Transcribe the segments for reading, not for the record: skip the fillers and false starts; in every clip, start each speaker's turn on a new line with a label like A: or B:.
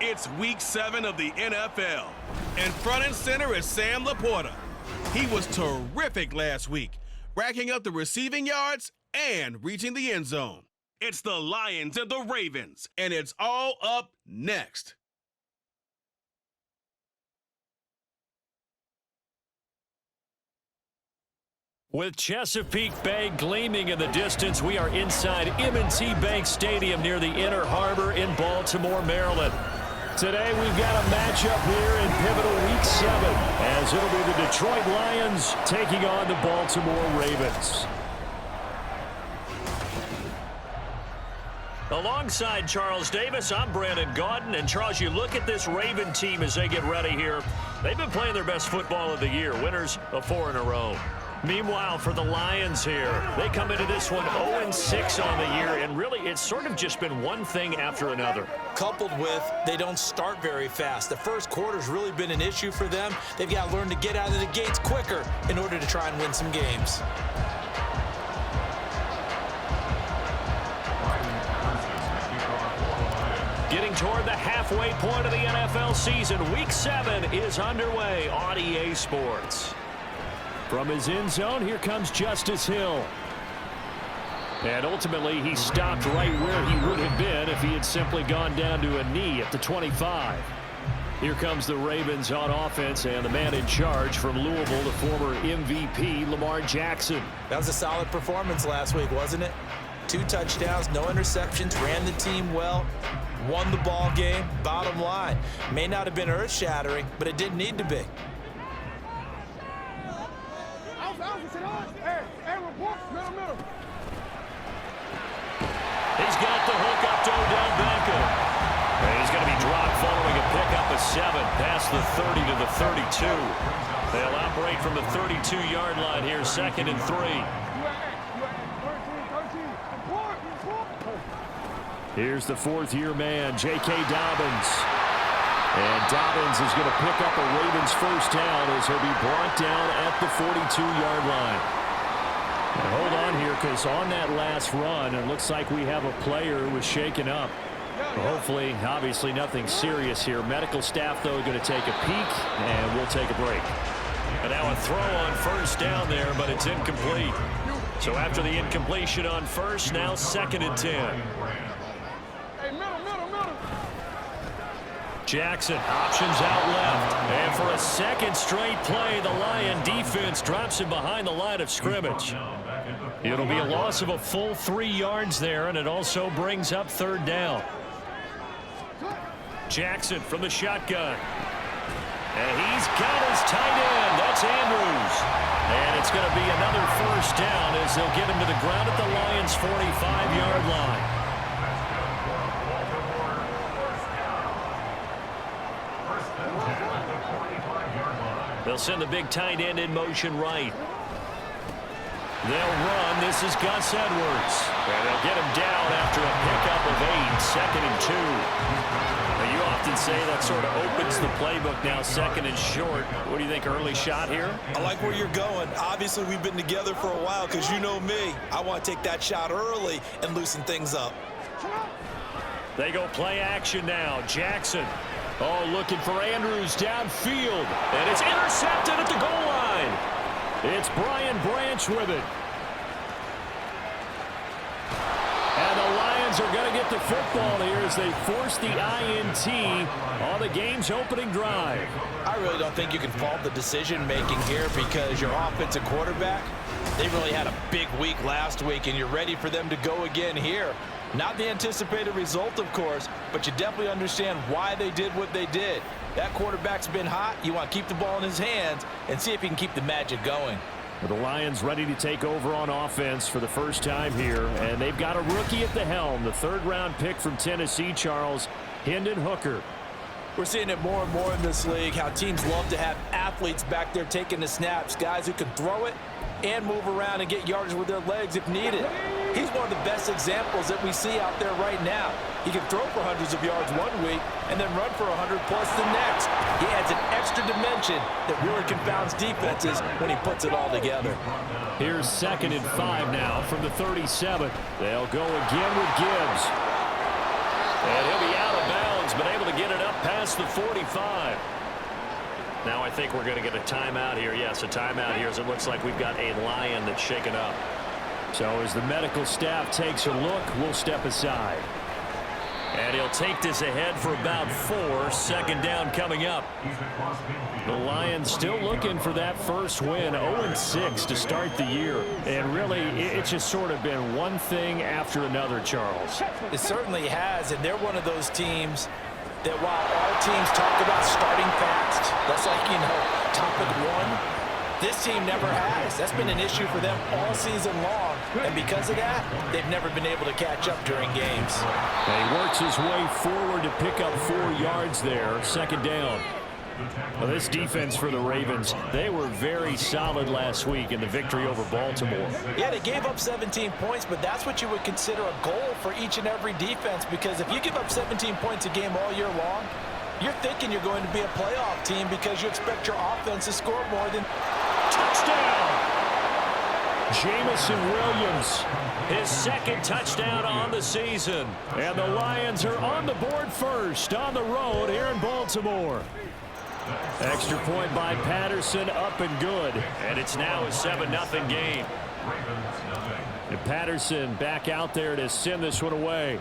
A: It's Week 7 of the NFL, and front and center is Sam Laporta. He was terrific last week, racking up the receiving yards and reaching the end zone. It's the Lions and the Ravens, and it's all up next.
B: With Chesapeake Bay gleaming in the distance, we are inside M&T Bank Stadium near the Inner Harbor in Baltimore, Maryland. Today we've got a matchup here in pivotal Week 7, as it'll be the Detroit Lions taking on the Baltimore Ravens. Alongside Charles Davis, I'm Brandon Gaudin. And Charles, you look at this Raven team as they get ready here. They've been playing their best football of the year, winners of 4 in a row. Meanwhile, for the Lions here, they come into this one 0-6 on the year, and really it's sort of just been one thing after another.
C: Coupled with they don't start very fast. The first quarter's really been an issue for them. They've got to learn to get out of the gates quicker in order to try and win some games.
B: Getting toward the halfway point of the NFL season, Week 7 is underway on EA Sports. From his end zone, here comes Justice Hill. And ultimately, he stopped right where he would have been if he had simply gone down to a knee at the 25. Here comes the Ravens on offense, and the man in charge from Louisville, the former MVP, Lamar Jackson.
C: That was a solid performance last week, wasn't it? 2 touchdowns, no interceptions, ran the team well, won the ball game. Bottom line, may not have been earth-shattering, but it didn't need to be.
B: He's got the hook up to Odell Beckham. And he's going to be dropped following a pickup of 7 past the 30 to the 32. They'll operate from the 32-yard line here, 2nd and 3. Here's the 4th-year man, J.K. Dobbins. And Dobbins is going to pick up a Ravens first down as he'll be brought down at the 42-yard line. And hold on here, because on that last run, it looks like we have a player who was shaken up. Hopefully, obviously nothing serious here. Medical staff, though, going to take a peek, and we'll take a break. And now a throw on first down there, but it's incomplete. So after the incompletion on first, now 2nd and 10. Jackson options out left. And for a second straight play, the Lion defense drops him behind the line of scrimmage. It'll be a loss of a full 3 yards there, and it also brings up 3rd down. Jackson from the shotgun. And he's got his tight end. That's Andrews. And it's going to be another first down as they'll get him to the ground at the Lions' 45-yard line. They'll send the big tight end in motion right. They'll run. This is Gus Edwards. And they'll get him down after a pickup of 8, 2nd and 2. Now, you often say that sort of opens the playbook now, 2nd and short. What do you think, early shot here?
C: I like where you're going. Obviously, we've been together for a while because you know me. I want to take that shot early and loosen things up.
B: They go play action now. Jackson. Oh, looking for Andrews downfield. And it's intercepted at the goal line. It's Brian Branch with it. And the Lions are going to get the football here as they force the INT on the game's opening drive.
C: I really don't think you can fault the decision-making here because your offensive quarterback, they really had a big week last week, and you're ready for them to go again here. Not the anticipated result, of course, but you definitely understand why they did what they did. That quarterback's been hot. You want to keep the ball in his hands and see if he can keep the magic going.
B: The Lions ready to take over on offense for the first time here, and they've got a rookie at the helm, the 3rd-round pick from Tennessee, Charles, Hendon Hooker.
C: We're seeing it more and more in this league, how teams love to have athletes back there taking the snaps, guys who can throw it and move around and get yardage with their legs if needed. He's one of the best examples that we see out there right now. He can throw for hundreds of yards one week and then run for 100+ the next. He adds an extra dimension that really confounds defenses when he puts it all together.
B: Here's 2nd and 5 now from the 37. They'll go again with Gibbs. And he'll be out of bounds, but able to get it up past the 45. Now I think we're going to get a timeout here. Yes, a timeout here as it looks like we've got a Lion that's shaken up. So as the medical staff takes a look, we'll step aside. And he'll take this ahead for about 4. 2nd down coming up. The Lions still looking for that first win. 0-6 to start the year. And really, it's just sort of been one thing after another, Charles.
C: It certainly has, and they're one of those teams that while all teams talk about starting fast, that's like, topic one, this team never has. That's been an issue for them all season long. And because of that, they've never been able to catch up during games.
B: And he works his way forward to pick up 4 yards there. 2nd down. Well, this defense for the Ravens, they were very solid last week in the victory over Baltimore.
C: Yeah, they gave up 17 points, but that's what you would consider a goal for each and every defense, because if you give up 17 points a game all year long, you're thinking you're going to be a playoff team because you expect your offense to score more than...
B: Touchdown! Jamison Williams, his 2nd touchdown on the season. And the Lions are on the board first on the road here in Baltimore. Extra point by Patterson, up and good. And it's now a 7-0 game. And Patterson back out there to send this one away.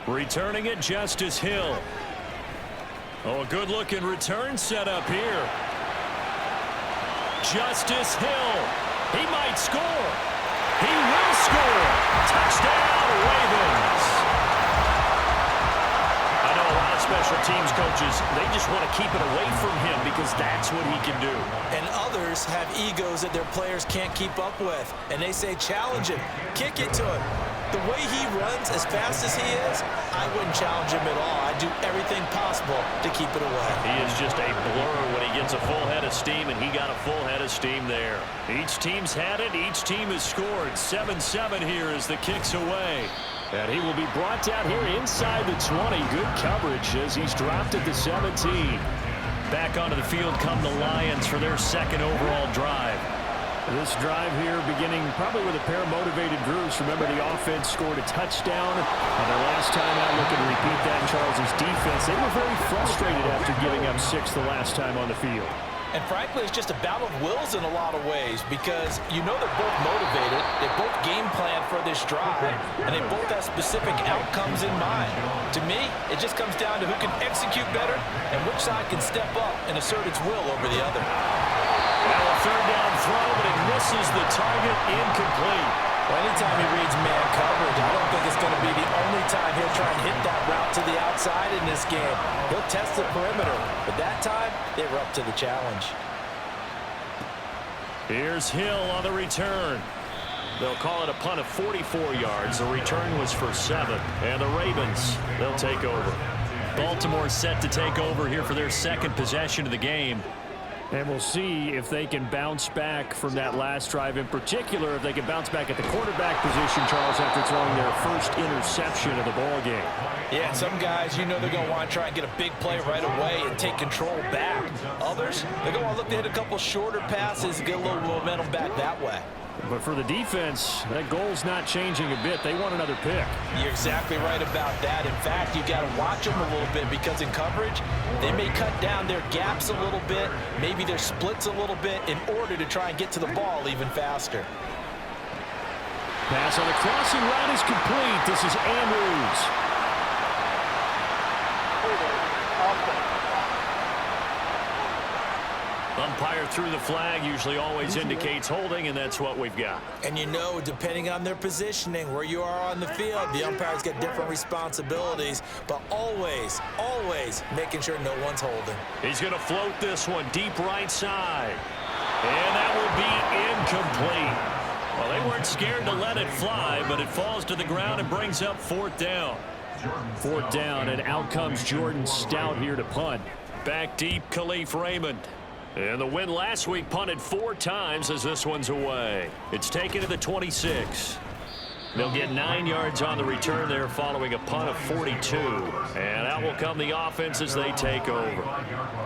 B: Returning it, Justice Hill. Oh, a good-looking return set up here. Justice Hill. He might score. He will score. Touchdown, Ravens. I know a lot of special teams coaches, they just want to keep it away from him because that's what he can do.
C: And others have egos that their players can't keep up with. And they say, challenge him. Kick it to him. The way he runs as fast as he is, I wouldn't challenge him at all. I'd do everything possible to keep it away.
B: He is just a blur when he gets a full head of steam, and he got a full head of steam there. Each team's had it. Each team has scored. 7-7 here as the kick's away. And he will be brought down here inside the 20. Good coverage as he's dropped at the 17. Back onto the field come the Lions for their 2nd overall drive. This drive here beginning probably with a pair of motivated groups. Remember, the offense scored a touchdown on their last time out. Looking to repeat that. Charles's defense, they were very frustrated after giving up 6 the last time on the field.
C: And frankly, it's just a battle of wills in a lot of ways because they're both motivated. They both game plan for this drive, and they both have specific outcomes in mind. To me, it just comes down to who can execute better and which side can step up and assert its will over the other.
B: Now a 3rd down throw, but it misses the target, incomplete.
C: Well, anytime he reads man coverage, I don't think it's going to be the only time he'll try and hit that route to the outside in this game. He'll test the perimeter, but that time, they were up to the challenge.
B: Here's Hill on the return. They'll call it a punt of 44 yards. The return was for 7. And the Ravens, they'll take over. Baltimore set to take over here for their 2nd possession of the game. And we'll see if they can bounce back from that last drive, in particular, if they can bounce back at the quarterback position, Charles, after throwing their first interception of the ball game.
C: Yeah, some guys, they're going to want to try and get a big play right away and take control back. Others, they're going to want to look to hit a couple shorter passes and get a little momentum back that way.
B: But for the defense, that goal's not changing a bit. They want another pick.
C: You're exactly right about that. In fact, you got to watch them a little bit because in coverage, they may cut down their gaps a little bit, maybe their splits a little bit in order to try and get to the ball even faster.
B: Pass on the crossing route is complete. This is Andrews. Umpire threw the flag, usually always indicates holding, and that's what we've got.
C: And depending on their positioning, where you are on the field, the umpires get different responsibilities, but always, always making sure no one's holding.
B: He's going to float this one deep right side. And that will be incomplete. Well, they weren't scared to let it fly, but it falls to the ground and brings up 4th down. 4th down, and out comes Jordan Stout here to punt. Back deep, Khalif Raymond. And the win last week punted 4 times as this one's away. It's taken to the 26. They'll get 9 yards on the return there following a punt of 42. And out will come the offense as they take over.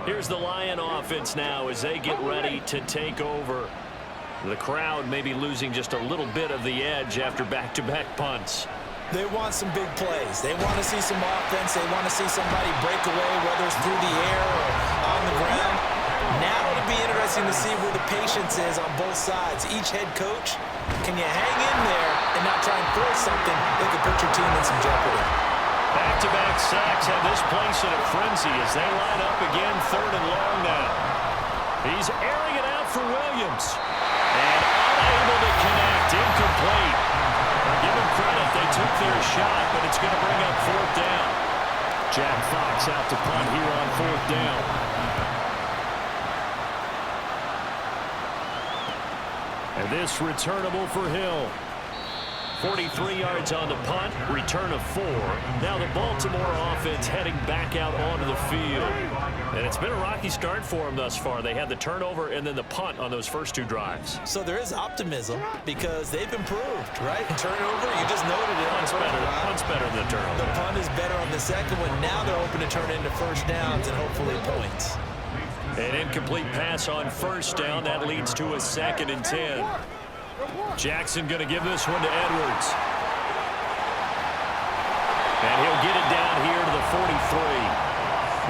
B: Here's the Lion offense now as they get ready to take over. The crowd may be losing just a little bit of the edge after back-to-back punts.
C: They want some big plays. They want to see some offense. They want to see somebody break away, whether it's through the air or on the ground. Now it'll be interesting to see where the patience is on both sides. Each head coach, can you hang in there and not try and force something that could put your team in some jeopardy?
B: Back-to-back sacks have this place in a frenzy as they line up again 3rd and long now. He's airing it out for Williams. And unable to connect, incomplete. Give them credit, they took their shot, but it's going to bring up 4th down. Jack Fox out to punt here on 4th down. And this returnable for Hill. 43 yards on the punt, return of 4. Now the Baltimore offense heading back out onto the field. And it's been a rocky start for them thus far. They had the turnover and then the punt on those first 2 drives.
C: So there is optimism because they've improved, right? Turnover, you just noted it.
B: Punt's better than the turnover.
C: The punt is better on the second one. Now they're hoping to turn into first downs and hopefully points.
B: An incomplete pass on first down. That leads to a 2nd and 10. Jackson going to give this one to Edwards. And he'll get it down here to the 43.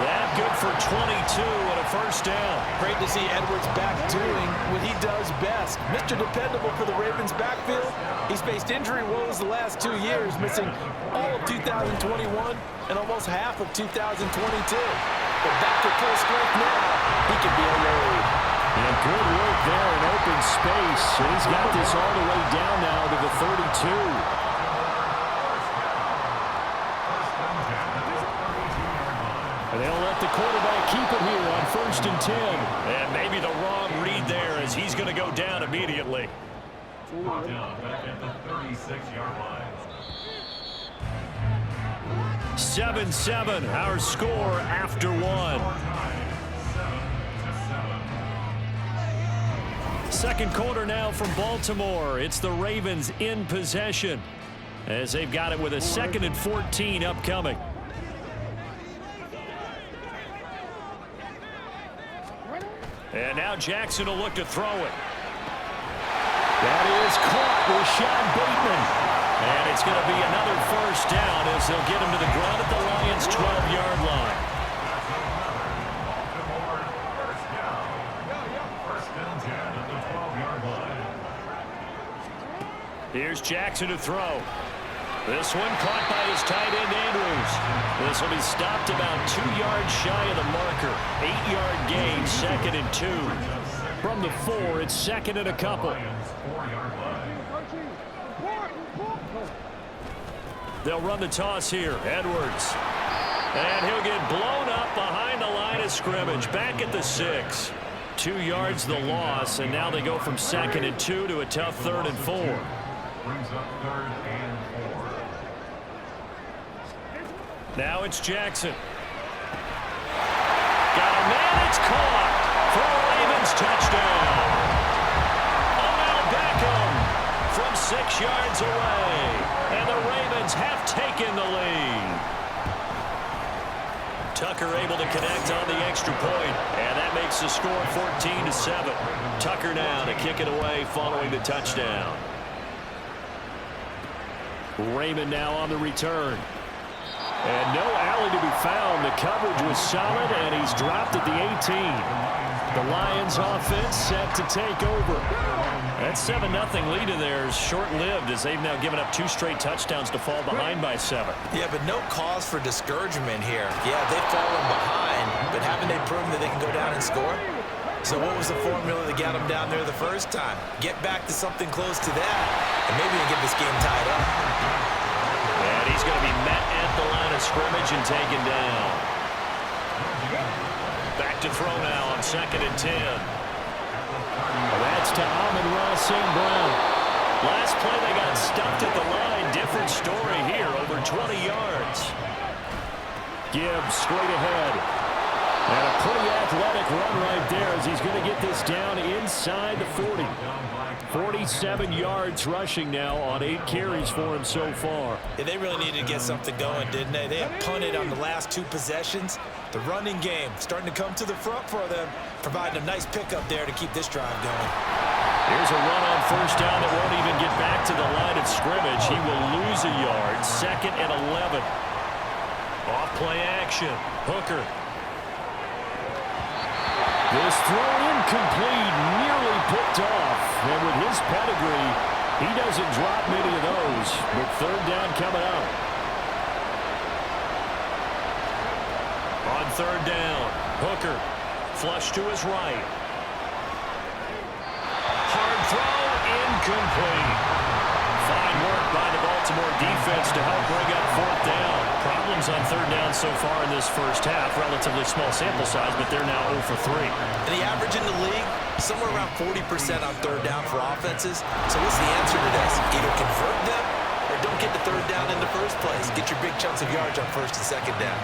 B: That good for 22 and a first down.
C: Great to see Edwards back doing what he does best. Mr. Dependable for the Ravens backfield. He's faced injury woes the last 2 years, missing all of 2021 and almost half of 2022. But back to full strength now. He can be a load.
B: And good work there in open space. He's got this all the way down now to the 32. And they'll let the quarterback keep it here on 1st and 10. And maybe the wrong read there as he's going to go down immediately.
D: Down back at the 36-yard line.
B: 7-7, our score after 1. Second quarter now from Baltimore. It's the Ravens in possession as they've got it with a 2nd and 14 upcoming. And now Jackson will look to throw it. That is caught with Sean Bateman. And it's going to be another first down as they'll get him to the ground at the Lions' 12-yard line. Here's Jackson to throw. This one caught by his tight end, Andrews. This will be stopped about 2 yards shy of the marker. 8-yard gain, 2nd and 2. From the 4, it's 2nd and a couple. They'll run the toss here. Edwards. And he'll get blown up behind the line of scrimmage. Back at the 6. 2 yards the loss, and now they go from 2nd and 2 to a tough 3rd and 4.
D: Brings up 3rd and 4.
B: Now it's Jackson. Got a man, it's caught for a Ravens touchdown. Odell Beckham from 6 yards away. And the Ravens have taken the lead. Tucker able to connect on the extra point, and that makes the score 14-7. Tucker now to kick it away following the touchdown. Raymond now on the return. And no alley to be found. The coverage was solid, and he's dropped at the 18. The Lions offense set to take over. That 7-0 lead in there is short-lived as they've now given up 2 straight touchdowns to fall behind by 7.
C: Yeah, but no cause for discouragement here. Yeah, they've fallen behind, but haven't they proven that they can go down and score? So what was the formula that got them down there the first time? Get back to something close to that, and maybe you get this game tied up.
B: And he's going to be met at the line of scrimmage and taken down. Back to throw now on 2nd and 10. That's to Amon-Ra St. Brown. Last play, they got stuffed at the line. Different story here, over 20 yards. Gibbs straight ahead. And a pretty athletic run right there as he's going to get this down inside the 40. 47 yards rushing now on 8 carries for him so far.
C: Yeah, they really needed to get something going, didn't they? They have punted on the last 2 possessions. The running game starting to come to the front for them, providing a nice pickup there to keep this drive going.
B: Here's a run on first down that won't even get back to the line of scrimmage. He will lose a yard. 2nd and 11. Off play action. Hooker. This throw incomplete, nearly picked off. And with his pedigree, he doesn't drop many of those. But 3rd down coming up. On 3rd down, Hooker. Flush to his right. Hard throw, incomplete. Fine work by the Baltimore defense to help bring up 4th down. Problems on 3rd down so far in this first half. Relatively small sample size, but they're now 0 for 3.
C: And the average in the league, somewhere around 40% on 3rd down for offenses. So what's the answer to this? Either convert them or don't get the 3rd down in the first place. Get your big chunks of yards on 1st and 2nd down.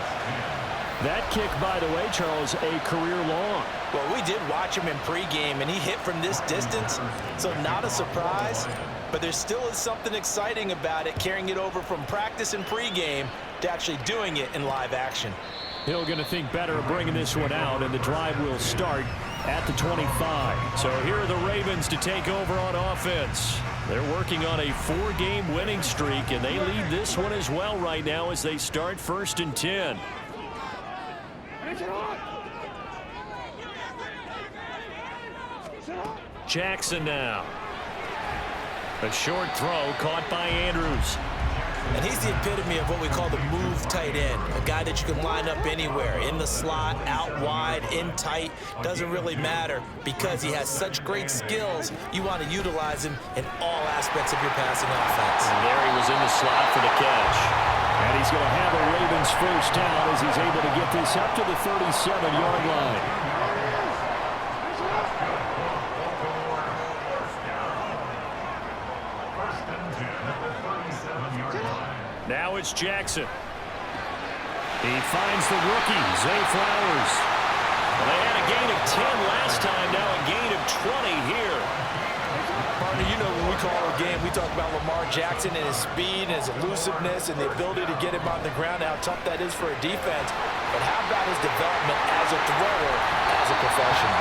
B: That kick, by the way, Charles, a career long.
C: Well, we did watch him in pregame, and he hit from this distance, so not a surprise. But there still is something exciting about it, carrying it over from practice and pregame to actually doing it in live action.
B: Hill going to think better of bringing this one out, and the drive will start at the 25. So here are the Ravens to take over on offense. They're working on a 4-game winning streak, and they lead this one as well right now as they start 1st and 10. Jackson now. A short throw caught by Andrews.
C: And he's the epitome of what we call the move tight end. A guy that you can line up anywhere. In the slot, out wide, in tight. Doesn't really matter because he has such great skills. You want to utilize him in all aspects of your passing offense.
B: And there he was in the slot for the catch. And he's going to have a Ravens 1st down as he's able to get this up to the 37-yard line. Now it's Jackson. He finds the rookie, Zay Flowers. Well, they had a gain of 10 last time, now a gain of 20 here.
C: Partner, you know when we call a game, we talk about Lamar Jackson and his speed and his elusiveness and the ability to get him on the ground, how tough that is for a defense. But how about his development as a thrower, as a professional?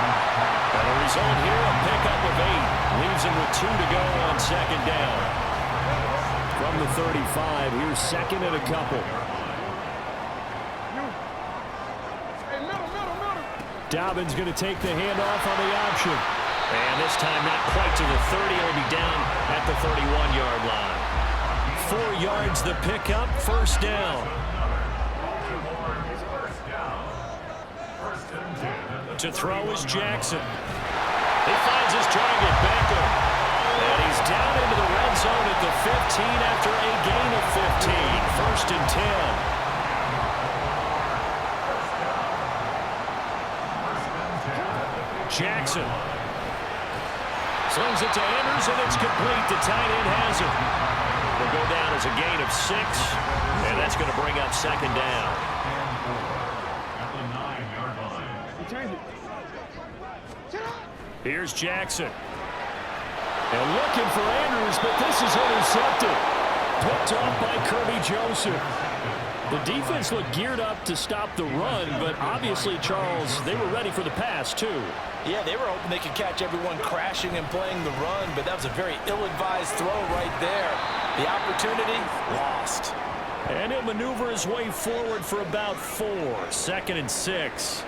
B: And the result here, a pickup of 8. Leaves him with 2 to go on 2nd down. From the 35, here's 2nd and a couple. Dobbins going to take the handoff on the option. And this time not quite to the 30. He'll be down at the 31-yard line. 4 yards the pickup, 1st down. To throw is Jackson. He finds his target, Beckham. And he's down into the red zone at the 15 after a gain of 15. 1st and 10. Jackson slings it to Andrews, and it's complete. The tight end has it. Will go down as a gain of 6, and that's going to bring up 2nd down.
D: At the 9-yard line.
B: Here's Jackson. And looking for Andrews, but this is intercepted. Picked off by Kirby Joseph. The defense looked geared up to stop the run, but obviously, Charles, they were ready for the pass, too.
C: Yeah, they were hoping they could catch everyone crashing and playing the run, but that was a very ill-advised throw right there. The opportunity, lost.
B: And he'll maneuver his way forward for about 4. 2nd and 6.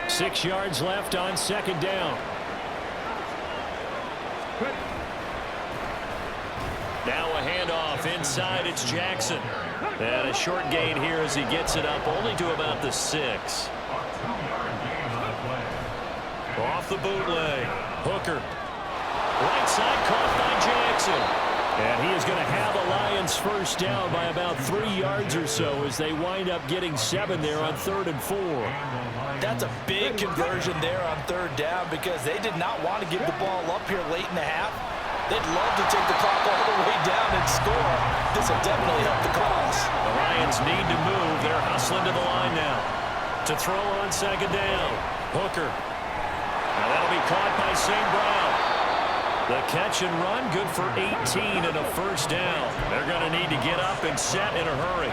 B: 6 yards left on 2nd down. Now a handoff inside. It's Jackson. And a short gain here as he gets it up only to about the 6. Off the bootleg. Hooker. Right side caught by Jackson. And he is going to have a Lions 1st down by about 3 yards or so as they wind up getting 7 there on 3rd and 4.
C: That's a big conversion there on 3rd down because they did not want to give the ball up here late in the half. They'd love to take the clock all the way down and score. This will definitely help the cause.
B: The Lions need to move. They're hustling to the line now. To throw on second down. Hooker. Now that'll be caught by St. Brown. The catch and run, good for 18 and a first down. They're going to need to get up and set in a hurry.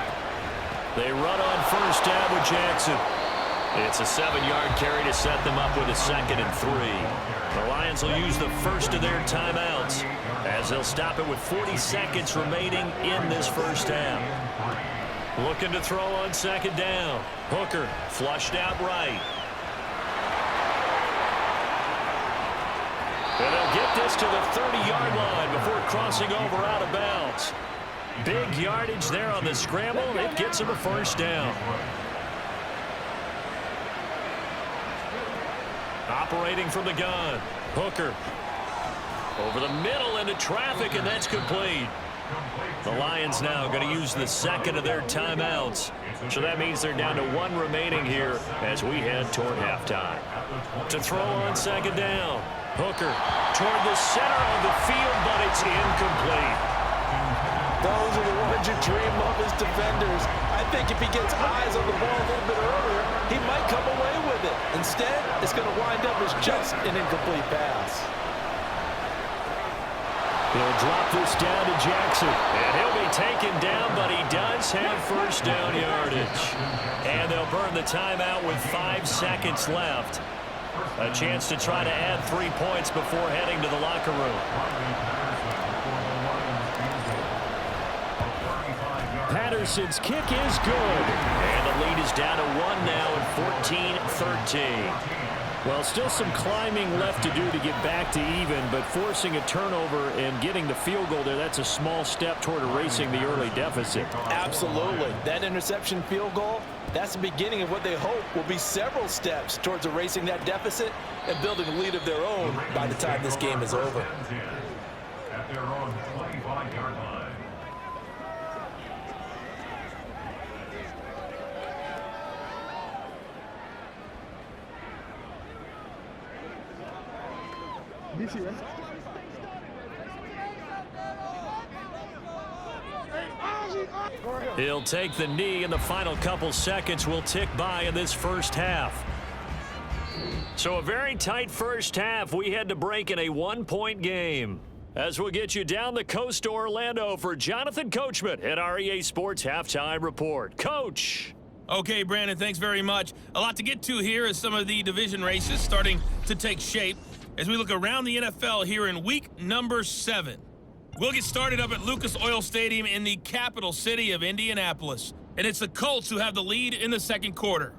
B: They run on first down with Jackson. It's a 7-yard carry to set them up with a 2nd and 3. The Lions will use the first of their timeouts as they'll stop it with 40 seconds remaining in this first half. Looking to throw on second down. Hooker flushed out right. And they'll get this to the 30-yard line before crossing over out of bounds. Big yardage there on the scramble. It gets them a first down. Operating from the gun. Hooker. Over the middle into traffic, and that's complete. The Lions now going to use the 2nd of their timeouts. So that means they're down to 1 remaining here as we head toward halftime. To throw on second down. Hooker toward the center of the field, but it's incomplete.
C: Those are the ones you dream of as defenders. I think if he gets eyes on the ball a little bit earlier, he might come away with it. Instead, it's going to wind up as just an incomplete pass.
B: They'll drop this down to Jackson, and he'll be taken down, but he does have first down yardage. And they'll burn the timeout with 5 seconds left. A chance to try to add 3 points before heading to the locker room. Patterson's kick is good. And the lead is down to 1 now at 14-13. Well, still some climbing left to do to get back to even, but forcing a turnover and getting the field goal there, that's a small step toward erasing the early deficit.
C: Absolutely. That interception field goal, that's the beginning of what they hope will be several steps towards erasing that deficit and building a lead of their own by the time this game is over.
D: At their own 25-yard line.
B: He'll take the knee, and the final couple seconds will tick by in this first half. So a very tight first half. We had to break in a 1-point game. As we'll get you down the coast to Orlando for Jonathan Coachman at our EA Sports Halftime Report. Coach.
E: Okay, Brandon, thanks very much. A lot to get to here as some of the division races starting to take shape as we look around the NFL here in week number 7. We'll get started up at Lucas Oil Stadium in the capital city of Indianapolis. And it's the Colts who have the lead in the second quarter.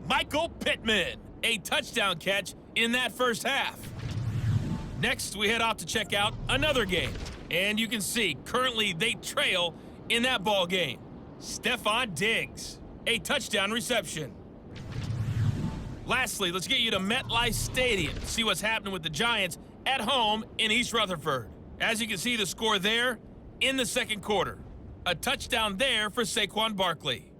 E: Michael Pittman, a touchdown catch in that first half. Next, we head off to check out another game. And you can see, currently they trail in that ball game. Stephon Diggs, a touchdown reception. Lastly, let's get you to MetLife Stadium to see what's happening with the Giants at home in East Rutherford. As you can see, the score there in the second quarter. A touchdown there for Saquon Barkley.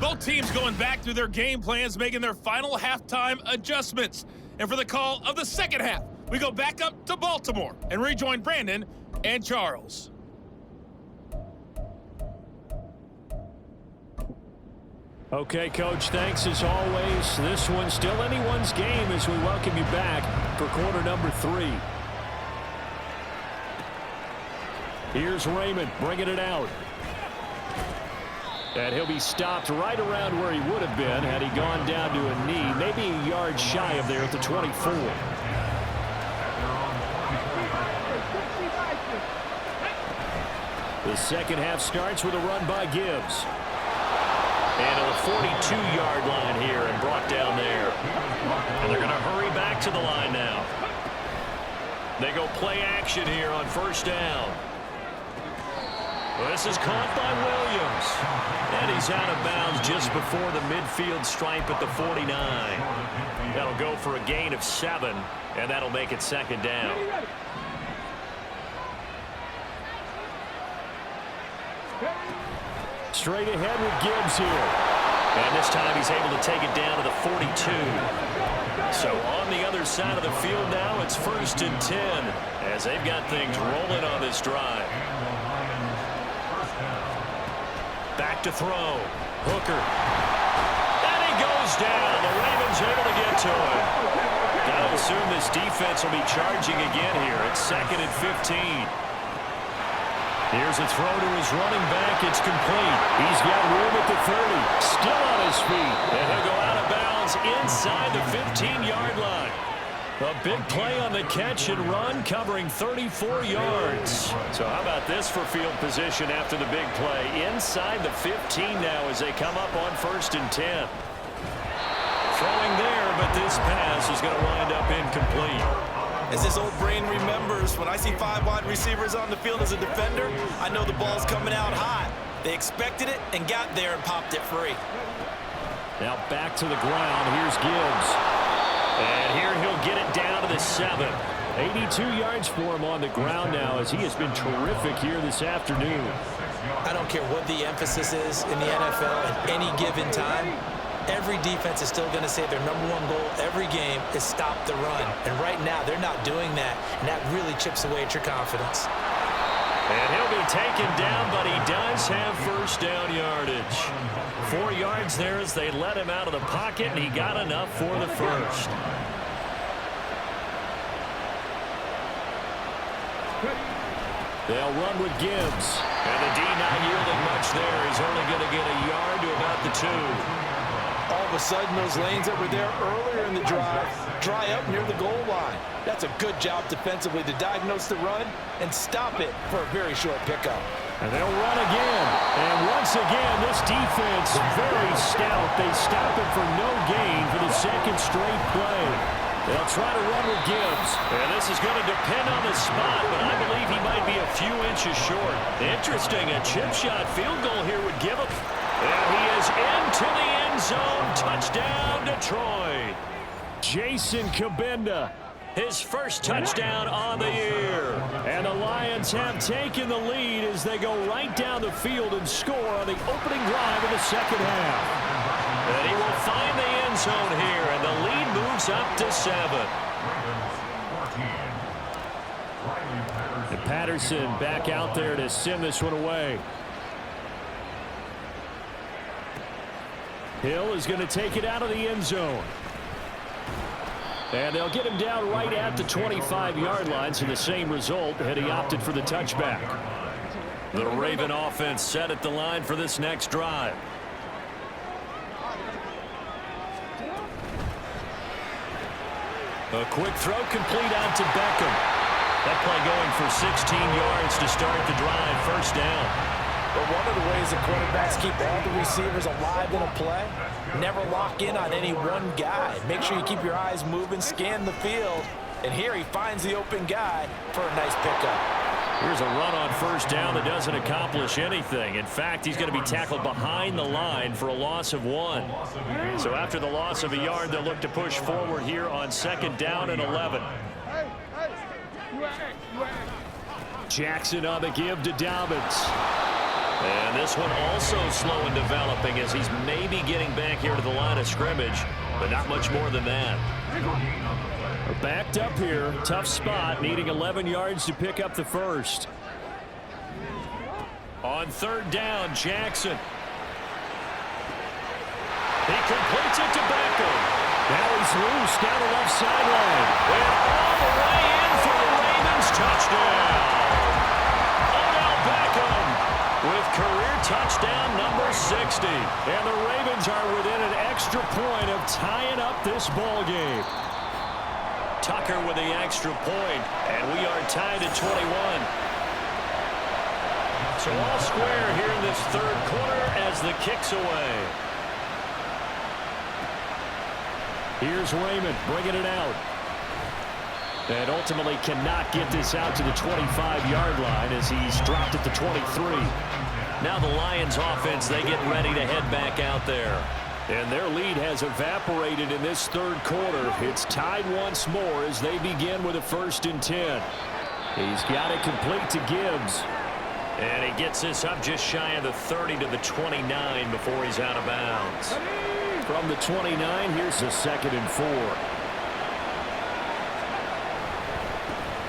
E: Both teams going back through their game plans, making their final halftime adjustments. And for the call of the second half, we go back up to Baltimore and rejoin Brandon and Charles.
B: Okay, Coach, thanks as always. This one's still anyone's game as we welcome you back for quarter number 3. Here's Raymond bringing it out. And he'll be stopped right around where he would have been had he gone down to a knee, maybe a yard shy of there at the 24. The second half starts with a run by Gibbs. And to the 42-yard line here and brought down there. And they're going to hurry back to the line now. They go play action here on first down. Well, this is caught by Williams. And he's out of bounds just before the midfield stripe at the 49. That'll go for a gain of 7, and that'll make it second down. Straight ahead with Gibbs here. And this time he's able to take it down to the 42. So on the other side of the field now, it's 1st and 10 as they've got things rolling on this drive. Back to throw. Hooker. And he goes down. The Ravens able to get to him. Gotta assume this defense will be charging again here. It's 2nd and 15. Here's a throw to his running back. It's complete. He's got room at the 30. Still on his feet. And he'll go out of bounds inside the 15-yard line. A big play on the catch and run, covering 34 yards. So how about this for field position after the big play? Inside the 15 now as they come up on 1st and 10. Throwing there, but this pass is going to wind up incomplete.
C: As this old brain remembers, when I see 5 wide receivers on the field as a defender, I know the ball's coming out hot. They expected it and got there and popped it free.
B: Now back to the ground. Here's Gibbs. And here he'll get it down to the 7. 82 yards for him on the ground now as he has been terrific here this afternoon.
C: I don't care what the emphasis is in the NFL at any given time. Every defense is still going to say their #1 goal every game is stop the run. And right now, they're not doing that, and that really chips away at your confidence.
B: And he'll be taken down, but he does have 1st down yardage. 4 yards there as they let him out of the pocket, and he got enough for the 1st. They'll run with Gibbs. And the D not yielding much there. He's only going to get a yard to about the 2.
C: All of a sudden, those lanes that were there earlier in the drive dry up near the goal line. That's a good job defensively to diagnose the run and stop it for a very short pickup.
B: And they'll run again. And once again, this defense very stout. They stop it for no gain for the 2nd straight play. They'll try to run with Gibbs. And this is going to depend on the spot, but I believe he might be a few inches short. Interesting, a chip shot field goal here would give him. And he is into the end zone. Touchdown, Detroit. Jason Kabinda, his 1st touchdown on the year. And the Lions have taken the lead as they go right down the field and score on the opening drive of the 2nd half. And he will find the end zone here, and the lead moves up to 7. And Patterson back out there to send this one away. Hill is going to take it out of the end zone. And they'll get him down right at the 25-yard line, so the same result had he opted for the touchback. The Raven offense set at the line for this next drive. A quick throw complete out to Beckham. That play going for 16 yards to start the drive. 1st down.
C: But one of the ways that quarterbacks keep all the receivers alive in a play, never lock in on any one guy. Make sure you keep your eyes moving, scan the field, and here he finds the open guy for a nice pickup.
B: Here's a run on 1st down that doesn't accomplish anything. In fact, he's going to be tackled behind the line for a loss of 1. So after the loss of a yard, they'll look to push forward here on 2nd down and 11. Jackson on the give to Dobbins. And this one also slow in developing as he's maybe getting back here to the line of scrimmage, but not much more than that. We're backed up here. Tough spot, needing 11 yards to pick up the 1st. On 3rd down, Jackson. He completes it to Beckham. Now he's loose down the left sideline. And all the way in for the Ravens touchdown. With career touchdown number 60. And the Ravens are within an extra point of tying up this ball game. Tucker with the extra point, and we are tied at 21. So all square here in this 3rd quarter as the kick's away. Here's Raymond bringing it out. And ultimately cannot get this out to the 25-yard line as he's dropped at the 23. Now the Lions offense, they get ready to head back out there. And their lead has evaporated in this third quarter. It's tied once more as they begin with a 1st and 10. He's got it complete to Gibbs. And he gets this up just shy of the 30 to the 29 before he's out of bounds. From the 29, here's a 2nd and 4.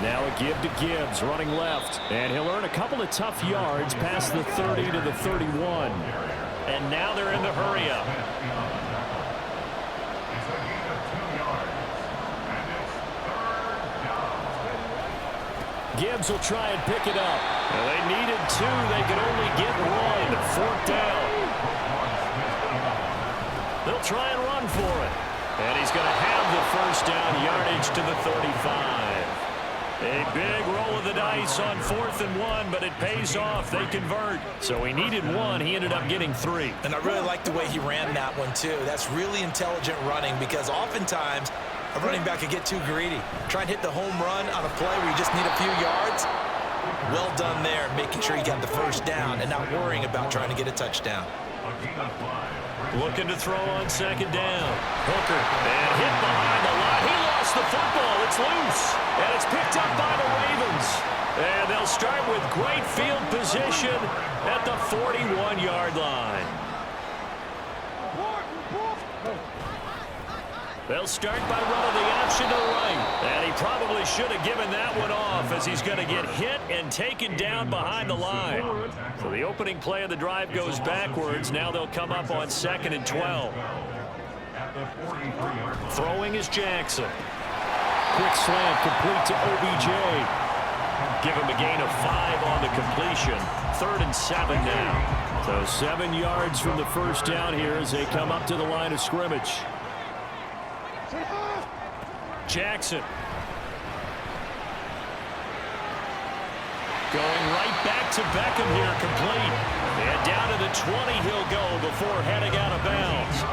B: Now a give to Gibbs, running left. And he'll earn a couple of tough yards past the 30 to the 31. And now they're in the hurry-up. Gibbs will try and pick it up. Well, they needed 2. They could only get 1. 4th down. They'll try and run for it. And he's going to have the 1st down yardage to the 35. A big roll of the dice on 4th and 1, but it pays off. They convert. So he needed 1. He ended up getting 3.
C: And I really like the way he ran that one, too. That's really intelligent running because oftentimes a running back can get too greedy. Try and hit the home run on a play where you just need a few yards. Well done there, making sure you got the 1st down and not worrying about trying to get a touchdown.
B: Looking to throw on 2nd down. Hooker, and hit behind the line. He lost the football. It's loose, and it's picked up by the Ravens. And they'll start with great field position at the 41-yard line. They'll start by running the option to the right. And he probably should have given that one off as he's going to get hit and taken down behind the line. So the opening play of the drive goes backwards. Now they'll come up on 2nd and 12. Throwing is Jackson. Quick slant complete to OBJ. Give him a gain of 5 on the completion. 3rd and 7 now. So 7 yards from the 1st down here as they come up to the line of scrimmage. Jackson. Going right back to Beckham here, complete. And down to the 20 he'll go before heading out of bounds.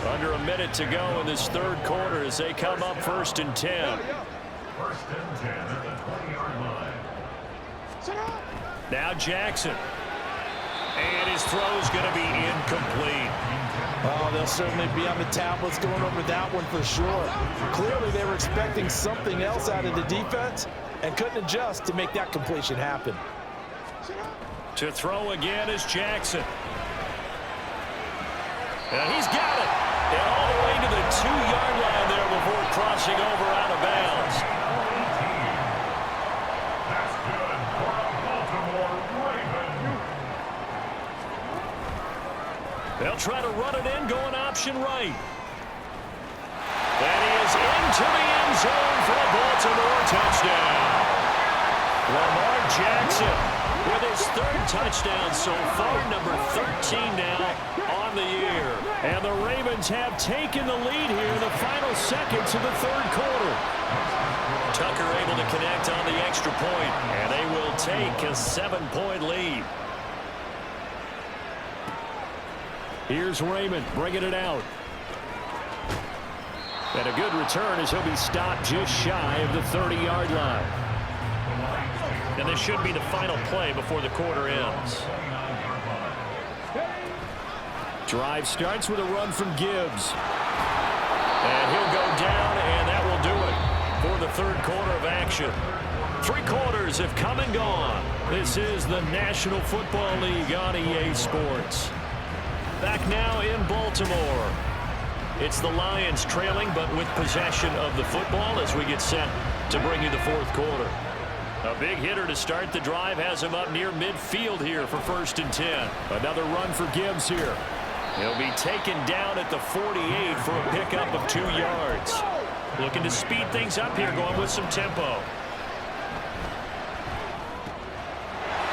B: Under a minute to go in this 3rd quarter as they come up 1st and 10.
D: 1st and 10 at the 20-yard line.
B: Now Jackson. And his throw's going to be incomplete.
C: Oh, they'll certainly be on the tablets going over that one for sure. Clearly, they were expecting something else out of the defense and couldn't adjust to make that completion happen.
B: To throw again is Jackson. And he's got it. And all the way to the 2-yard line there before crossing over out of bounds.
D: That's good for a Baltimore Raven.
B: They'll try to run it in, going option right. And he is into the end zone for a Baltimore touchdown. Lamar Jackson with his 3rd touchdown so far, number 13 now on the year. And the Ravens have taken the lead here in the final seconds of the 3rd quarter. Tucker able to connect on the extra point, and they will take a 7-point lead. Here's Raymond bringing it out. And a good return as he'll be stopped just shy of the 30-yard line. And this should be the final play before the quarter ends. Drive starts with a run from Gibbs. And he'll go down, and that will do it for the 3rd quarter of action. 3 quarters have come and gone. This is the National Football League on EA Sports. Back now in Baltimore. It's the Lions trailing, but with possession of the football as we get set to bring you the 4th quarter. A big hitter to start the drive has him up near midfield here for 1st and 10. Another run for Gibbs here. He'll be taken down at the 48 for a pickup of 2 yards. Looking to speed things up here, going with some tempo.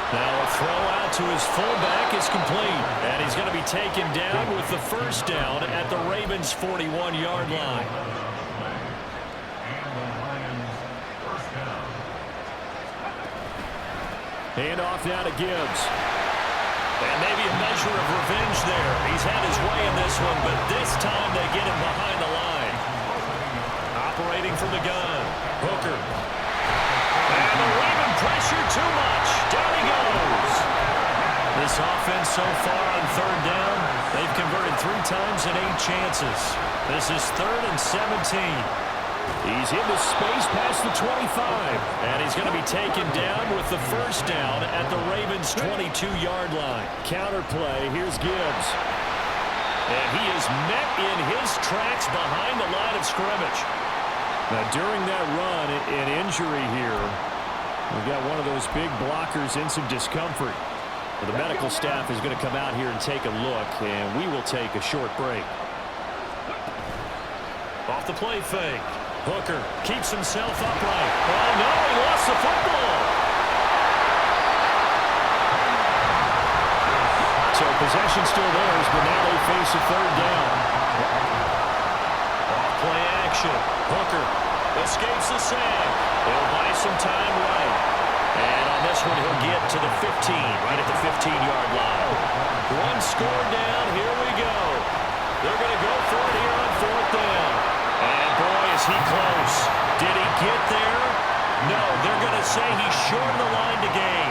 B: Now a throw out to his fullback is complete. And he's going to be taken down with the 1st down at the Ravens' 41-yard line. Hand off now to Gibbs. And maybe a measure of revenge there. He's had his way in this one, but this time they get him behind the line. Operating from the gun. Hooker. And the Raven pressure too much. Down he goes. This offense so far on third down, they've converted 3 times in 8 chances. This is 3rd and 17. He's into space past the 25, and he's going to be taken down with the first down at the Ravens' 22-yard line. Counter play, here's Gibbs. And he is met in his tracks behind the line of scrimmage. Now, during that run, an injury here. We've got one of those big blockers in some discomfort. The medical staff is going to come out here and take a look, and we will take a short break. Off the play fake. Hooker keeps himself upright. Oh, no, he lost the football. So possession still theirs, but now they face a 3rd down. Off play action. Hooker escapes the sack. He'll buy some time right. And on this one, he'll get to the 15, right at the 15-yard line. 1 score down. Here we go. They're going to go for it here on 4th down. And boy, is he close. Did he get there? No, they're going to say he's short of the line to gain.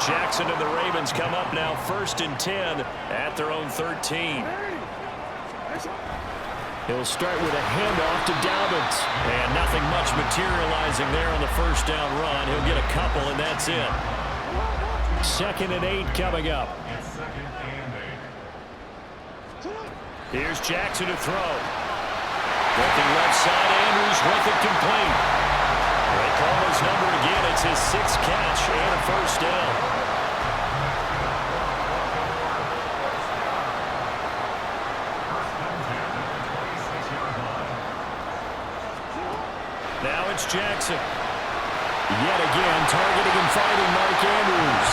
B: Jackson and the Ravens come up now 1st and 10 at their own 13. He'll start with a handoff to Dobbins. And nothing much materializing there on the first down run. He'll get a couple, and that's it. 2nd and 8 coming up. Here's Jackson to throw. Looking left side, Andrews with it complete. They call his number again. It's his 6th catch and a first down. Now it's Jackson. Yet again, targeting and fighting Mark Andrews.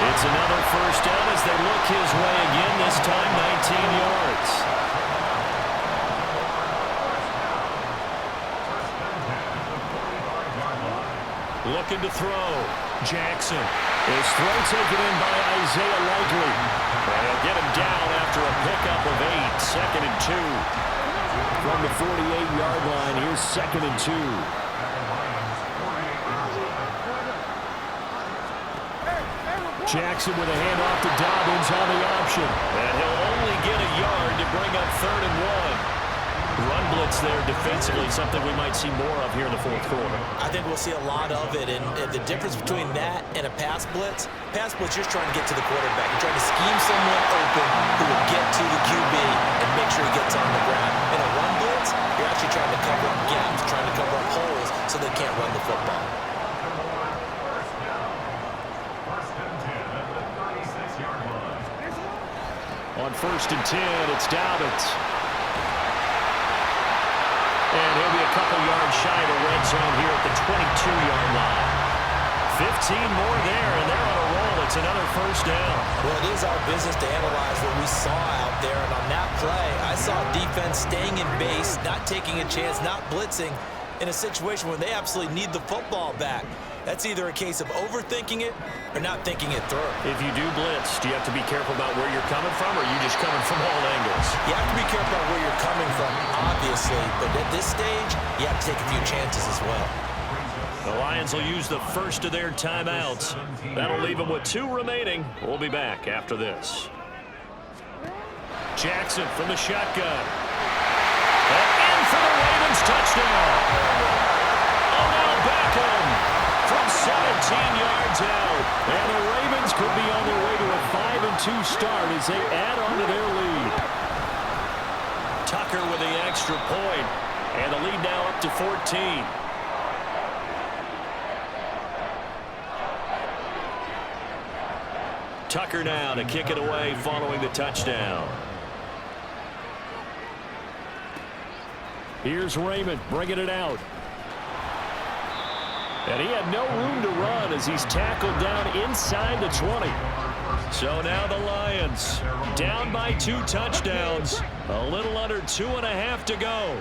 B: It's another first down as they look his way again, this time 19 yards. Looking to throw. Jackson. His throw taken in by Isaiah Likely. And he'll get him down after a pickup of 8. 2nd and 2. From the 48-yard line, here's 2nd and 2. Jackson with a handoff to Dobbins on the option. And he'll only get a yard to bring up 3rd and 1. Run blitz there defensively, something we might see more of here in the 4th quarter.
C: I think we'll see a lot of it, and the difference between that and a pass blitz, you're trying to get to the quarterback. You're trying to scheme someone open who will get to the QB and make sure he gets on the ground. In a run blitz, you're actually trying to cover up gaps, trying to cover up holes so they can't run the football.
B: On 1st and 10, it's Dobbins. And he'll be a couple yards shy of the red zone here at the 22-yard line. 15 more there, and they're on a roll. It's another first down.
C: Well, it is our business to analyze what we saw out there, and on that play, I saw defense staying in base, not taking a chance, not blitzing in a situation where they absolutely need the football back. That's either a case of overthinking it or not thinking it through.
B: If you do blitz, do you have to be careful about where you're coming from, or are you just coming from all angles?
C: You have to be careful about where you're coming from, obviously, but at this stage, you have to take a few chances as well.
B: The Lions will use the first of their timeouts. That'll leave them with 2 remaining. We'll be back after this. Jackson from the shotgun. And in for the Ravens touchdown. Odell Beckham from 17 yards out. And the Ravens could be on their way to a 5-2 start as they add on to their lead. Tucker with the extra point. And the lead now up to 14. Tucker now to kick it away following the touchdown. Here's Raymond bringing it out. And he had no room to run as he's tackled down inside the 20. So now the Lions down by 2 touchdowns. A little under 2.5 to go.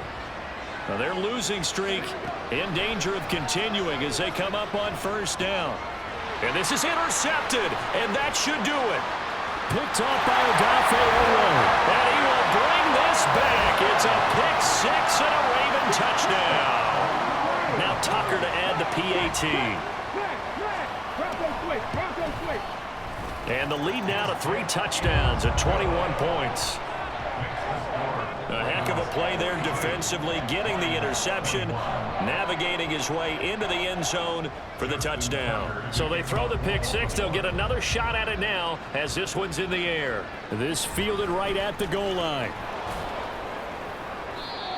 B: Now their losing streak in danger of continuing as they come up on first down. And this is intercepted, and that should do it. Picked off by Odafe Oweh. And he will bring this back. It's a pick 6 and a Raven touchdown. Tucker to add the PAT. And the lead now to 3 touchdowns at 21 points. A heck of a play there defensively, getting the interception, navigating his way into the end zone for the touchdown. So they throw the pick six. They'll get another shot at it now as this one's in the air. This fielded right at the goal line.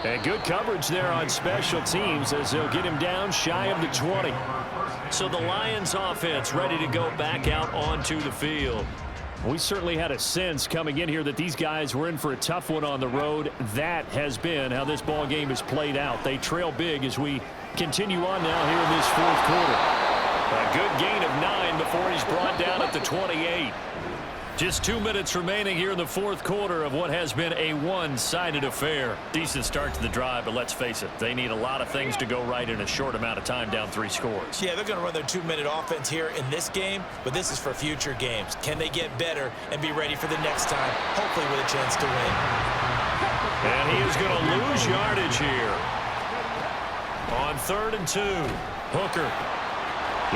B: And good coverage there on special teams as they'll get him down shy of the 20. So the Lions offense ready to go back out onto the field. We certainly had a sense coming in here that these guys were in for a tough one on the road. That has been how this ball game has played out. They trail big as we continue on now here in this fourth quarter. A good gain of 9 before he's brought down at the 28. Just 2 minutes remaining here in the fourth quarter of what has been a one-sided affair. Decent start to the drive, but let's face it, they need a lot of things to go right in a short amount of time down 3 scores.
C: Yeah, they're going to run their 2-minute offense here in this game, but this is for future games. Can they get better and be ready for the next time, hopefully with a chance to win?
B: And he is going to lose yardage here. On 3rd and 2, Hooker.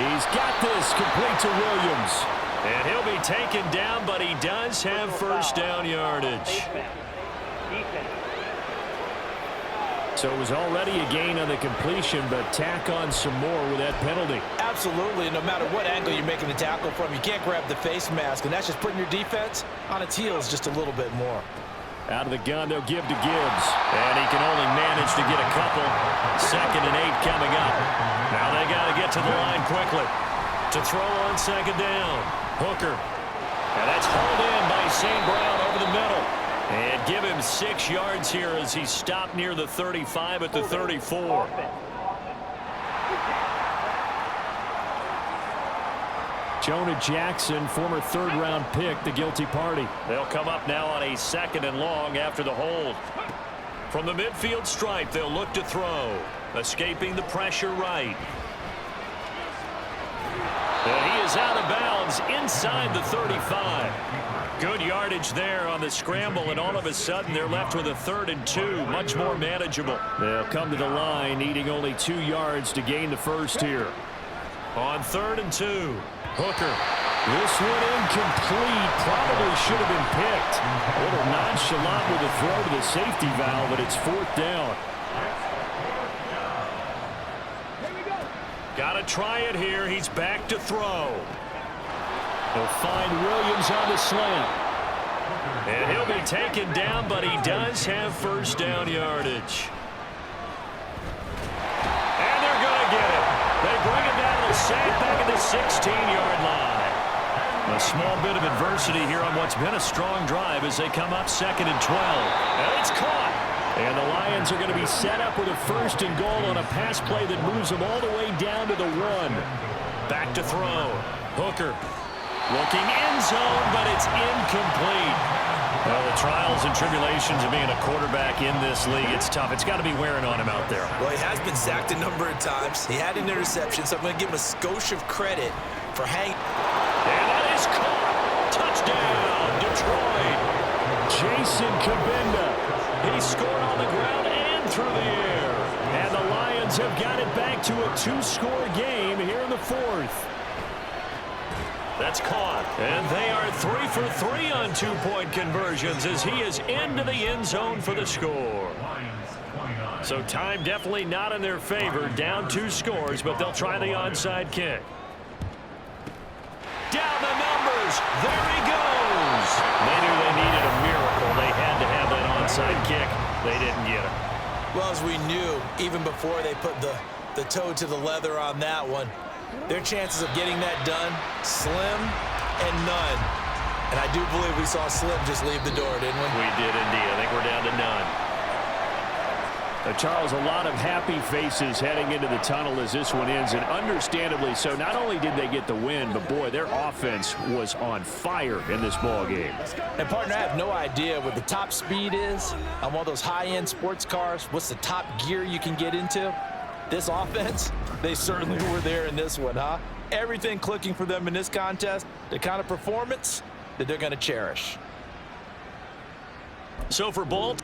B: He's got this complete to Williams. And he'll be taken down, but he does have first down yardage. So it was already a gain on the completion, but tack on some more with that penalty.
C: Absolutely. No matter what angle you're making the tackle from, you can't grab the face mask, and that's just putting your defense on its heels just a little bit more.
B: Out of the gun, they'll give to Gibbs. And he can only manage to get a couple. 2nd and 8 coming up. Now they got to get to the line quickly to throw on 2nd down. Hooker. And that's hauled in by St. Brown over the middle. And give him 6 yards here as he stopped near the 35 at the 34. Jonah Jackson, former 3rd-round pick, the guilty party. They'll come up now on a 2nd and long after the hold. From the midfield stripe, they'll look to throw. Escaping the pressure right. And he is out of bounds inside the 35. Good yardage there on the scramble, and all of a sudden they're left with a 3rd and 2, much more manageable. They'll come to the line, needing only 2 yards to gain the first here. On 3rd and 2, Hooker. This one incomplete, probably should have been picked. A little nonchalant with a throw to the safety valve, but it's 4th down. Got to try it here. He's back to throw. He'll find Williams on the slant. And he'll be taken down, but he does have first down yardage. And they're going to get it. They bring it down to the sack back at the 16-yard line. A small bit of adversity here on what's been a strong drive as they come up 2nd and 12. And it's caught. And the Lions are going to be set up with a 1st and goal on a pass play that moves them all the way down to the 1. Back to throw. Hooker looking end zone, but it's incomplete. Well, the trials and tribulations of being a quarterback in this league, it's tough. It's got to be wearing on him out there.
C: Well, he has been sacked a number of times. He had an interception, so I'm going to give him a skosh of credit for hanging.
B: And that is caught. Touchdown, Detroit. Jason Kabinda. He scored on the ground and through the air. And the Lions have got it back to a 2-score game here in the 4th. That's caught. And they are 3 for 3 on 2-point conversions as he is into the end zone for the score. So time definitely not in their favor. Down 2 scores, but they'll try the onside kick. Down the numbers. There he goes. They knew they needed a miracle. They had to have that onside kick. They didn't get it.
C: Well, as we knew, even before they put the toe to the leather on that one, their chances of getting that done, slim and none. And I do believe we saw Slim just leave the door, didn't we?
B: We did indeed. I think we're down to none. Charles, a lot of happy faces heading into the tunnel as this one ends, and understandably so. Not only did they get the win, but boy, their offense was on fire in this ball game.
C: And partner, I have no idea what the top speed is on one of those high-end sports cars. What's the top gear you can get into? This offense, they certainly were there in this one, huh? Everything clicking for them in this contest, the kind of performance that they're going to cherish.
B: So for Bolt,